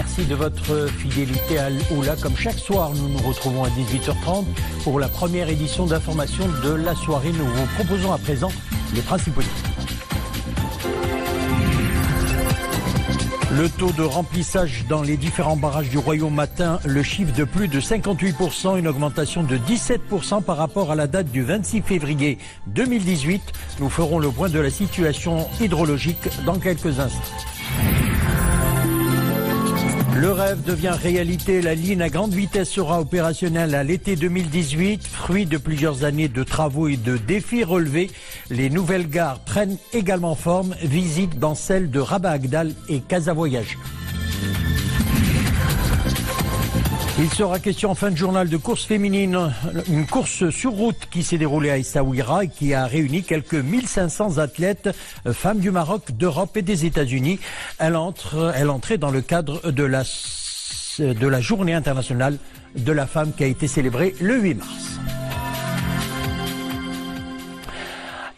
merci de votre fidélité à Al-Oula. Comme chaque soir, nous nous retrouvons à 18h30 pour la première édition d'information de la soirée. Nous vous proposons à présent les principaux titres. Le taux de remplissage dans les différents barrages du Royaume atteint le chiffre de plus de 58%, une augmentation de 17% par rapport à la date du 26 février 2018. Nous ferons le point de la situation hydrologique dans quelques instants. Le rêve devient réalité. La ligne à grande vitesse sera opérationnelle à l'été 2018. Fruit de plusieurs années de travaux et de défis relevés, les nouvelles gares prennent également forme. Visite dans celles de Rabat Agdal et Casa Voyage. Il sera question en fin de journal de course féminine, une course sur route qui s'est déroulée à Essaouira et qui a réuni quelques 1500 athlètes, femmes du Maroc, d'Europe et des États-Unis. Elle entrait dans le cadre de la journée internationale de la femme qui a été célébrée le 8 mars.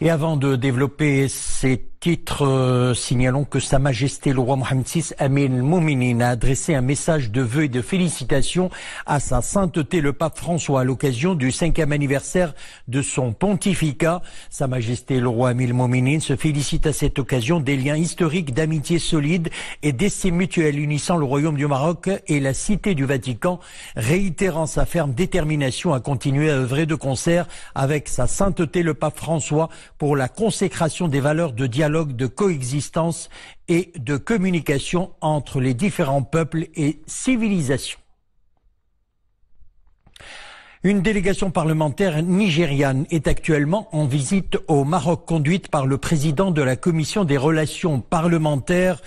Et avant de développer ces titres, signalons que Sa Majesté le roi Mohammed VI Amir al-Mouminin a adressé un message de vœux et de félicitations à sa sainteté le pape François à l'occasion du 5e anniversaire de son pontificat. Sa Majesté le roi Amir al-Mouminin se félicite à cette occasion des liens historiques d'amitié solide et d'estime mutuelle unissant le Royaume du Maroc et la Cité du Vatican, réitérant sa ferme détermination à continuer à œuvrer de concert avec sa sainteté le pape François pour la consécration des valeurs de dialogue, de coexistence et de communication entre les différents peuples et civilisations. Une délégation parlementaire nigériane est actuellement en visite au Maroc, conduite par le président de la Commission des relations parlementaires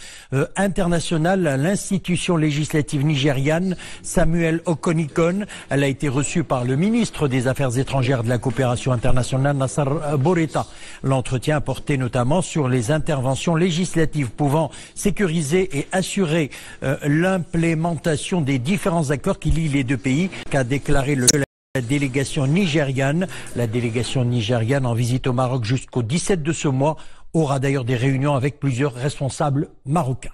internationales à l'institution législative nigériane, Samuel Okonikon. Elle a été reçue par le ministre des Affaires étrangères de la coopération internationale, Nassar Boreta. L'entretien a porté notamment sur les interventions législatives pouvant sécuriser et assurer l'implémentation des différents accords qui lient les deux pays, qu'a déclaré la délégation nigériane en visite au Maroc jusqu'au 17 de ce mois, aura d'ailleurs des réunions avec plusieurs responsables marocains.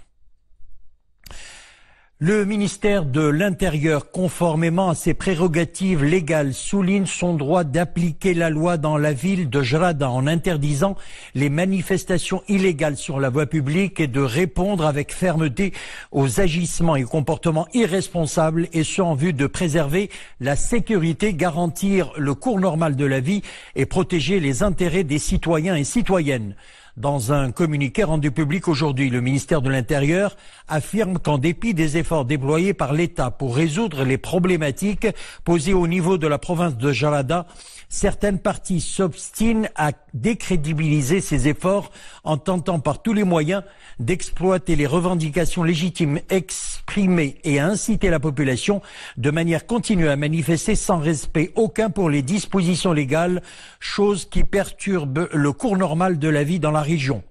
Le ministère de l'Intérieur, conformément à ses prérogatives légales, souligne son droit d'appliquer la loi dans la ville de Jrada en interdisant les manifestations illégales sur la voie publique et de répondre avec fermeté aux agissements et comportements irresponsables, et ce en vue de préserver la sécurité, garantir le cours normal de la vie et protéger les intérêts des citoyens et citoyennes. Dans un communiqué rendu public aujourd'hui, le ministère de l'Intérieur affirme qu'en dépit des efforts déployés par l'État pour résoudre les problématiques posées au niveau de la province de Jarada, certaines parties s'obstinent à décrédibiliser ces efforts en tentant par tous les moyens d'exploiter les revendications légitimes exprimées et à inciter la population de manière continue à manifester sans respect aucun pour les dispositions légales, chose qui perturbe le cours normal de la vie dans la région.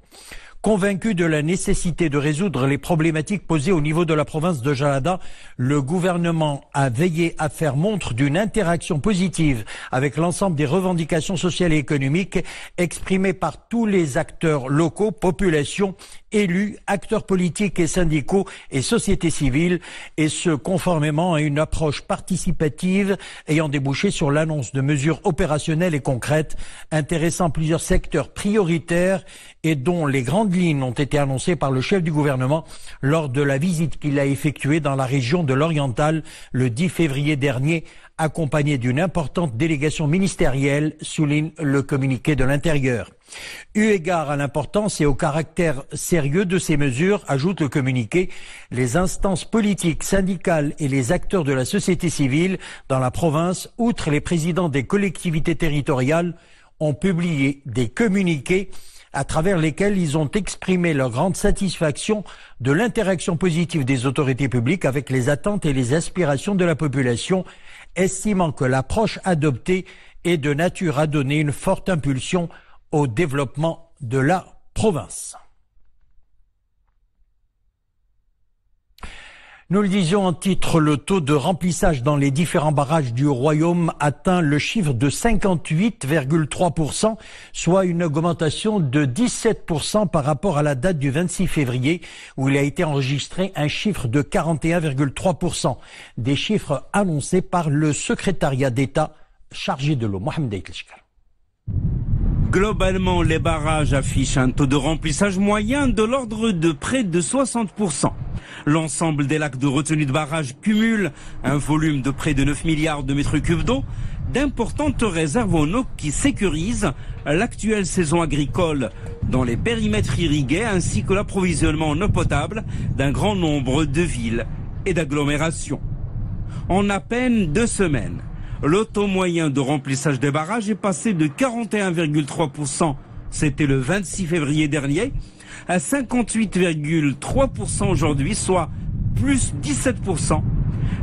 Convaincu de la nécessité de résoudre les problématiques posées au niveau de la province de Jarada, le gouvernement a veillé à faire montre d'une interaction positive avec l'ensemble des revendications sociales et économiques exprimées par tous les acteurs locaux, populations, élus, acteurs politiques et syndicaux et sociétés civiles, et ce conformément à une approche participative ayant débouché sur l'annonce de mesures opérationnelles et concrètes intéressant plusieurs secteurs prioritaires et dont les grandes lignes ont été annoncées par le chef du gouvernement lors de la visite qu'il a effectuée dans la région de l'Oriental le 10 février dernier, accompagné d'une importante délégation ministérielle, souligne le communiqué de l'Intérieur. Eu égard à l'importance et au caractère sérieux de ces mesures, ajoute le communiqué, les instances politiques, syndicales et les acteurs de la société civile dans la province, outre les présidents des collectivités territoriales, ont publié des communiqués à travers lesquels ils ont exprimé leur grande satisfaction de l'interaction positive des autorités publiques avec les attentes et les aspirations de la population, estimant que l'approche adoptée est de nature à donner une forte impulsion au développement de la province. Nous le disions en titre, le taux de remplissage dans les différents barrages du Royaume atteint le chiffre de 58,3%, soit une augmentation de 17% par rapport à la date du 26 février, où il a été enregistré un chiffre de 41,3%. Des chiffres annoncés par le secrétariat d'État chargé de l'eau. Mohamed Eitlchkar. Globalement, les barrages affichent un taux de remplissage moyen de l'ordre de près de 60%. L'ensemble des lacs de retenue de barrage cumule un volume de près de 9 milliards de mètres cubes d'eau, d'importantes réserves en eau qui sécurisent l'actuelle saison agricole dans les périmètres irrigués ainsi que l'approvisionnement en eau potable d'un grand nombre de villes et d'agglomérations. En à peine 2 semaines, le taux moyen de remplissage des barrages est passé de 41,3%, c'était le 26 février dernier, à 58,3% aujourd'hui, soit plus 17%,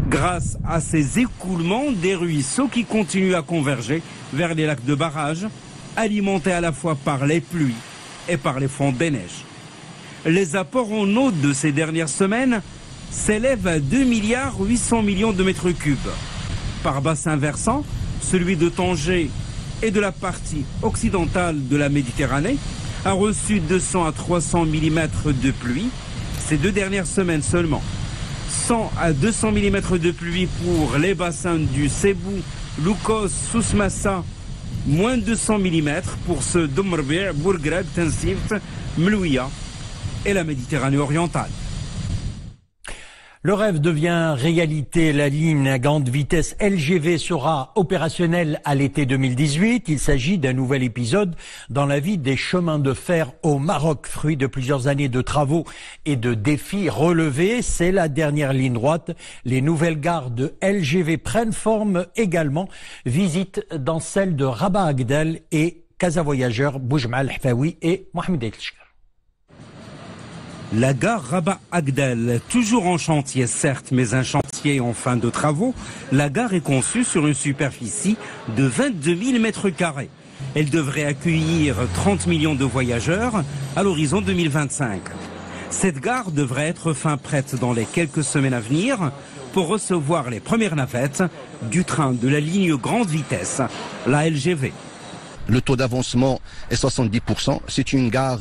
grâce à ces écoulements des ruisseaux qui continuent à converger vers les lacs de barrage, alimentés à la fois par les pluies et par les fonds des neiges. Les apports en eau de ces dernières semaines s'élèvent à 2,8 milliards de mètres cubes. Par bassin versant, celui de Tanger et de la partie occidentale de la Méditerranée a reçu 200 à 300 mm de pluie ces 2 dernières semaines seulement. 100 à 200 mm de pluie pour les bassins du Sebou, Loukos, Soussmassa, moins 200 mm pour ceux d'Omrbir, Bourgreb, Tensift, Mlouia et la Méditerranée orientale. Le rêve devient réalité. La ligne à grande vitesse LGV sera opérationnelle à l'été 2018. Il s'agit d'un nouvel épisode dans la vie des chemins de fer au Maroc, fruit de plusieurs années de travaux et de défis relevés. C'est la dernière ligne droite. Les nouvelles gares de LGV prennent forme également. Visite dans celles de Rabat Agdel et Casa Voyageurs, Boujma Al-Hfaoui et Mohamed Eitlchkar. La gare Rabat-Agdel, toujours en chantier certes, mais un chantier en fin de travaux, la gare est conçue sur une superficie de 22 000 mètres carrés. Elle devrait accueillir 30 millions de voyageurs à l'horizon 2025. Cette gare devrait être fin prête dans les quelques semaines à venir pour recevoir les premières navettes du train de la ligne grande vitesse, la LGV. Le taux d'avancement est 70%. C'est une gare,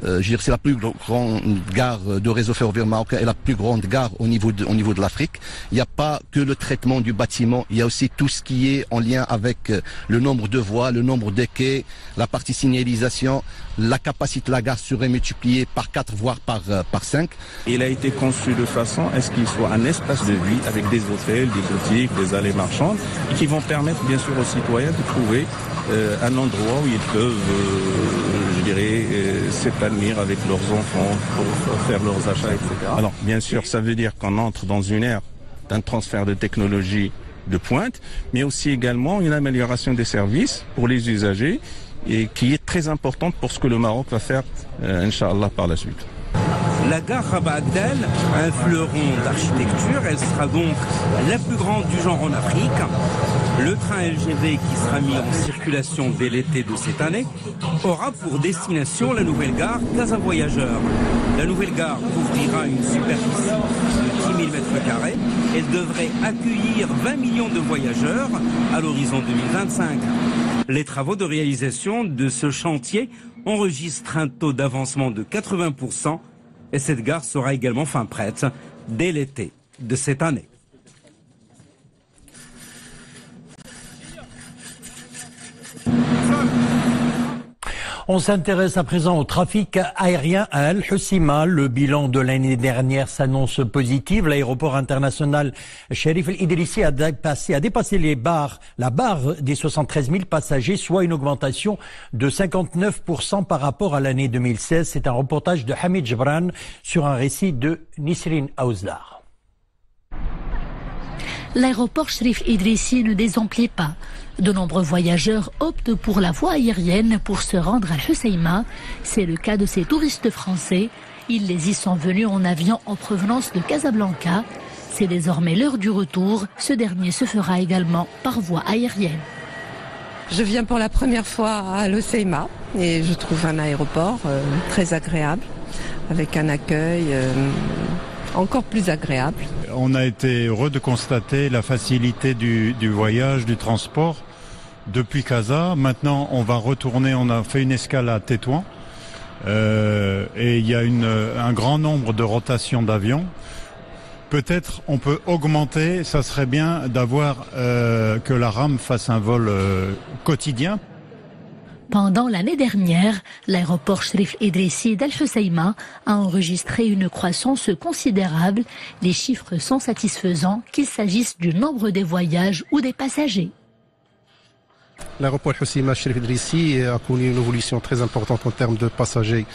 c'est la plus grande gare de réseau ferroviaire marocain et la plus grande gare au niveau de l'Afrique. Il n'y a pas que le traitement du bâtiment, il y a aussi tout ce qui est en lien avec le nombre de voies, le nombre de quais, la partie signalisation. La capacité de la gare serait multipliée par 4 voire par 5. Il a été conçu de façon à ce qu'il soit un espace de vie avec des hôtels, des boutiques, des allées marchandes et qui vont permettre bien sûr aux citoyens de trouver un endroit où ils peuvent, s'épanouir avec leurs enfants pour faire leurs achats, etc. Alors bien sûr, ça veut dire qu'on entre dans une ère d'un transfert de technologie de pointe, mais aussi également une amélioration des services pour les usagers et qui est très importante pour ce que le Maroc va faire, Inch'Allah, par la suite. La gare Rabat Agdel, un fleuron d'architecture, elle sera donc la plus grande du genre en Afrique. Le train LGV qui sera mis en circulation dès l'été de cette année aura pour destination la nouvelle gare Casa Voyageurs. La nouvelle gare couvrira une superficie de 10 000 m². Elle devrait accueillir 20 millions de voyageurs à l'horizon 2025. Les travaux de réalisation de ce chantier enregistrent un taux d'avancement de 80% et cette gare sera également fin prête dès l'été de cette année. On s'intéresse à présent au trafic aérien à Al Hoceima. Le bilan de l'année dernière s'annonce positif. L'aéroport international Cherif El Idrissi a dépassé la barre des 73 000 passagers, soit une augmentation de 59% par rapport à l'année 2016. C'est un reportage de Hamid Jebran sur un récit de Nisrine Aouzdar. L'aéroport Cherif Idrissi ne désemplit pas. De nombreux voyageurs optent pour la voie aérienne pour se rendre à Al Hoceima. C'est le cas de ces touristes français. Ils y sont venus en avion en provenance de Casablanca. C'est désormais l'heure du retour. Ce dernier se fera également par voie aérienne. Je viens pour la première fois à Al Hoceima et je trouve un aéroport très agréable, avec un accueil encore plus agréable. On a été heureux de constater la facilité du voyage, du transport depuis Casa. Maintenant, on va retourner, on a fait une escale à Tétouan et il y a un grand nombre de rotations d'avions. Peut-être on peut augmenter, ça serait bien d'avoir que la RAM fasse un vol quotidien. Pendant l'année dernière, l'aéroport Cherif Idrissi d'Al Hoceima a enregistré une croissance considérable. Les chiffres sont satisfaisants, qu'il s'agisse du nombre des voyages ou des passagers. L'aéroport Hoceima Cherif Idrissi a connu une évolution très importante en termes de passagers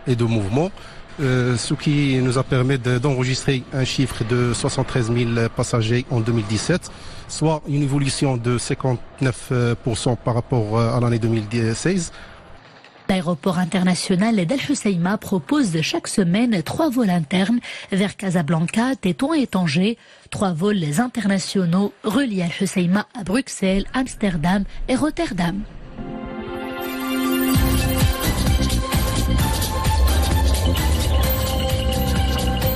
et de mouvements, ce qui nous a permis d'enregistrer un chiffre de 73 000 passagers en 2017, soit une évolution de 59% par rapport à l'année 2016. L'aéroport international d'Al Hoceima propose chaque semaine 3 vols internes vers Casablanca, Tétouan et Tanger, 3 vols internationaux reliés à Al Hoceima à Bruxelles, Amsterdam et Rotterdam.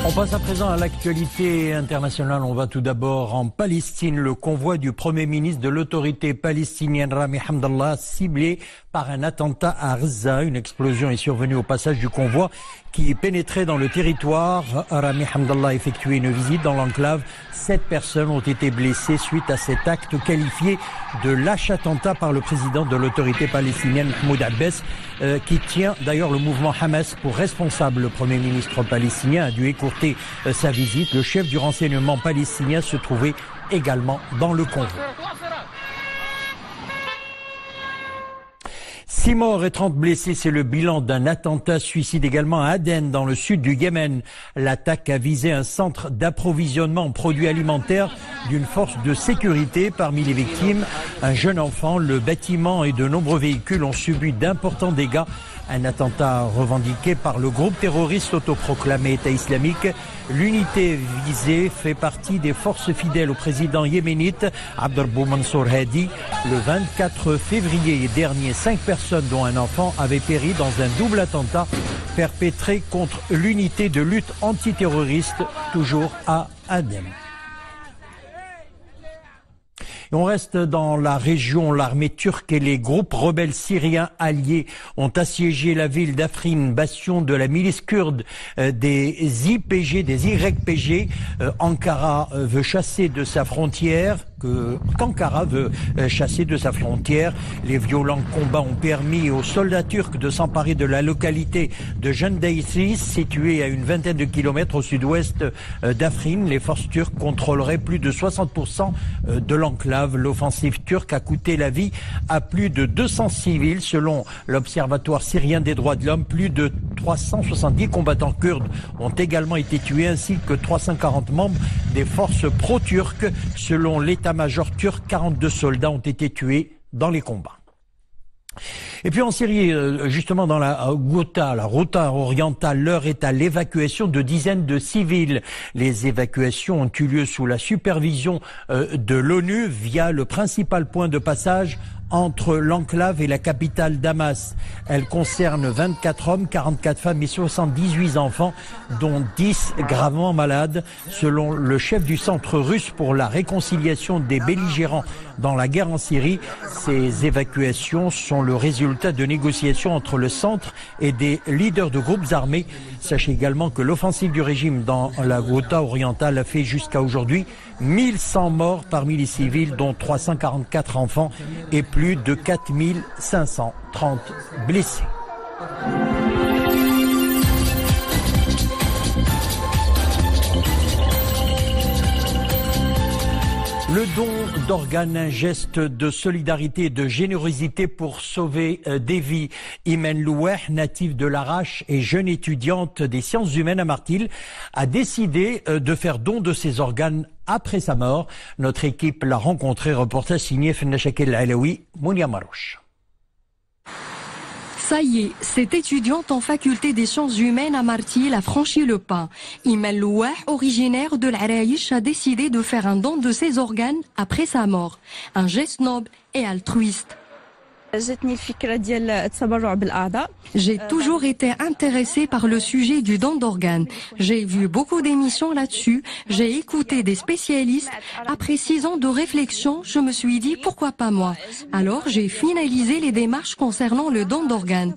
On passe à présent à l'actualité internationale. On va tout d'abord en Palestine. Le convoi du Premier ministre de l'autorité palestinienne Rami Hamdallah ciblé par un attentat à Gaza. Une explosion est survenue au passage du convoi qui pénétrait dans le territoire. Rami Hamdallah a effectué une visite dans l'enclave. 7 personnes ont été blessées suite à cet acte qualifié de lâche attentat par le président de l'autorité palestinienne Mahmoud Abbas, qui tient d'ailleurs le mouvement Hamas pour responsable. Le Premier ministre palestinien a dû écourter sa visite. Le chef du renseignement palestinien se trouvait également dans le convoi. 6 morts et 30 blessés, c'est le bilan d'un attentat suicide également à Aden, dans le sud du Yémen. L'attaque a visé un centre d'approvisionnement en produits alimentaires d'une force de sécurité. Parmi les victimes, un jeune enfant. Le bâtiment et de nombreux véhicules ont subi d'importants dégâts. Un attentat revendiqué par le groupe terroriste autoproclamé État islamique. L'unité visée fait partie des forces fidèles au président yéménite Abdrabou Mansour Hadi. Le 24 février dernier, 5 personnes dont un enfant avaient péri dans un double attentat perpétré contre l'unité de lutte antiterroriste, toujours à Aden. Et on reste dans la région. L'armée turque et les groupes rebelles syriens alliés ont assiégé la ville d'Afrin, bastion de la milice kurde des YPG, des YPG. Ankara veut chasser de sa frontière. Qu'Ankara veut chasser de sa frontière. Les violents combats ont permis aux soldats turcs de s'emparer de la localité de Jendaysis, située à une vingtaine de kilomètres au sud-ouest d'Afrin. Les forces turques contrôleraient plus de 60% de l'enclave. L'offensive turque a coûté la vie à plus de 200 civils. Selon l'Observatoire syrien des droits de l'homme, plus de 370 combattants kurdes ont également été tués, ainsi que 340 membres des forces pro-turques. Selon l'état-major turc, 42 soldats ont été tués dans les combats. Et puis en Syrie, justement dans la Ghouta orientale, l'heure est à l'évacuation de dizaines de civils. Les évacuations ont eu lieu sous la supervision de l'ONU via le principal point de passage entre l'enclave et la capitale Damas. Elle concerne 24 hommes, 44 femmes et 78 enfants, dont 10 gravement malades. Selon le chef du centre russe pour la réconciliation des belligérants dans la guerre en Syrie, ces évacuations sont le résultat de négociations entre le centre et des leaders de groupes armés. Sachez également que l'offensive du régime dans la Ghouta orientale a fait jusqu'à aujourd'hui 1100 morts parmi les civils, dont 344 enfants et plus de 4530 blessés. Le don d'organes, un geste de solidarité et de générosité pour sauver des vies. Imen Loueh, native de l'Arrache et jeune étudiante des sciences humaines à Martil, a décidé de faire don de ses organes après sa mort. Notre équipe l'a rencontré. Reportage signé Fenna Shakil Alaoui, Mounia Marouche. Ça y est, cette étudiante en faculté des sciences humaines à Martil a franchi le pas. Imen Louah, originaire de l'Araïch, a décidé de faire un don de ses organes après sa mort. Un geste noble et altruiste. J'ai toujours été intéressée par le sujet du don d'organes. J'ai vu beaucoup d'émissions là-dessus, j'ai écouté des spécialistes. Après 6 ans de réflexion, je me suis dit pourquoi pas moi. Alors j'ai finalisé les démarches concernant le don d'organes.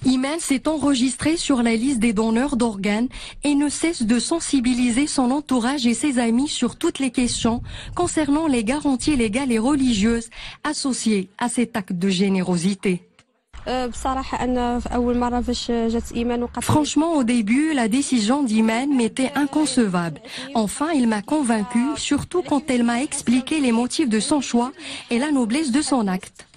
Iman s'est enregistré sur la liste des donneurs d'organes et ne cesse de sensibiliser son entourage et ses amis sur toutes les questions concernant les garanties légales et religieuses associées à cet acte de générosité. Franchement, au début, la décision d'Iman m'était inconcevable. Enfin, il m'a convaincue, surtout quand elle m'a expliqué les motifs de son choix et la noblesse de son acte.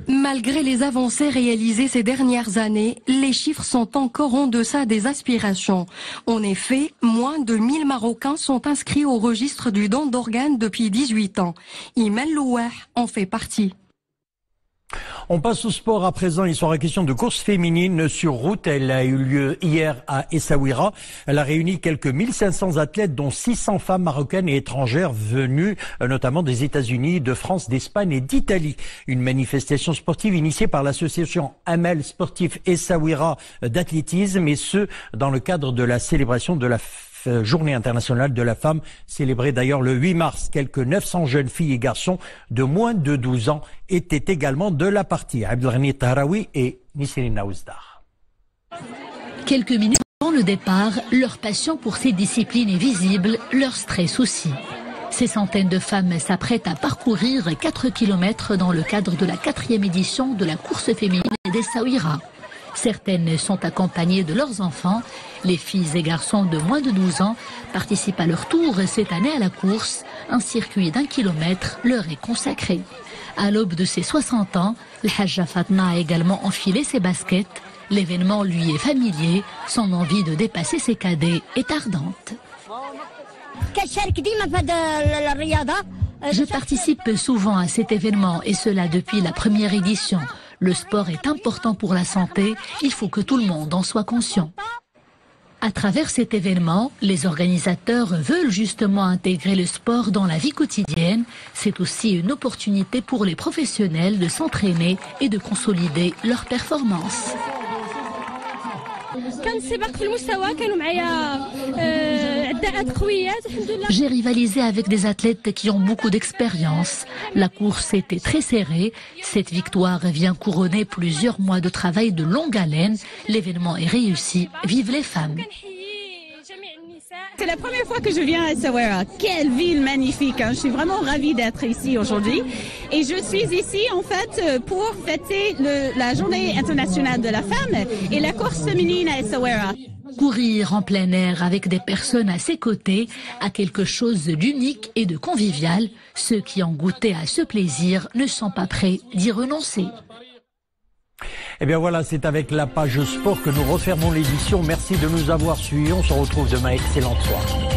Malgré les avancées réalisées ces dernières années, les chiffres sont encore en deçà des aspirations. En effet, moins de 1000 Marocains sont inscrits au registre du don d'organes depuis 18 ans. Iman Louah en fait partie. On passe au sport à présent. Il sera question de course féminine sur route. Elle a eu lieu hier à Essaouira. Elle a réuni quelques 1500 athlètes, dont 600 femmes marocaines et étrangères venues notamment des États-Unis, de France, d'Espagne et d'Italie. Une manifestation sportive initiée par l'association Amel Sportif Essaouira d'athlétisme, et ce dans le cadre de la célébration de la Journée internationale de la femme, célébrée d'ailleurs le 8 mars. Quelques 900 jeunes filles et garçons de moins de 12 ans étaient également de la partie. Abdelghani Tahraoui et Nisrina Ouzdar. Quelques minutes avant le départ, leur passion pour ces disciplines est visible, leur stress aussi. Ces centaines de femmes s'apprêtent à parcourir 4 km dans le cadre de la 4e édition de la course féminine d'Essaouira. Certaines sont accompagnées de leurs enfants. Les filles et garçons de moins de 12 ans participent à leur tour cette année à la course. Un circuit d'1 kilomètre leur est consacré. À l'aube de ses 60 ans, le Hajja Fatma a également enfilé ses baskets. L'événement lui est familier. Son envie de dépasser ses cadets est ardente. Je participe souvent à cet événement, et cela depuis la première édition. Le sport est important pour la santé, il faut que tout le monde en soit conscient. À travers cet événement, les organisateurs veulent justement intégrer le sport dans la vie quotidienne. C'est aussi une opportunité pour les professionnels de s'entraîner et de consolider leurs performances. J'ai rivalisé avec des athlètes qui ont beaucoup d'expérience. La course était très serrée. Cette victoire vient couronner plusieurs mois de travail de longue haleine. L'événement est réussi. Vive les femmes! C'est la première fois que je viens à Essaouira. Quelle ville magnifique, hein. Je suis vraiment ravie d'être ici aujourd'hui. Et je suis ici, en fait, pour fêter la Journée internationale de la femme et la course féminine à Essaouira. Courir en plein air avec des personnes à ses côtés a quelque chose d'unique et de convivial. Ceux qui ont goûté à ce plaisir ne sont pas prêts d'y renoncer. Eh bien voilà, c'est avec la page sport que nous refermons l'édition. Merci de nous avoir suivis. On se retrouve demain. Excellente soirée.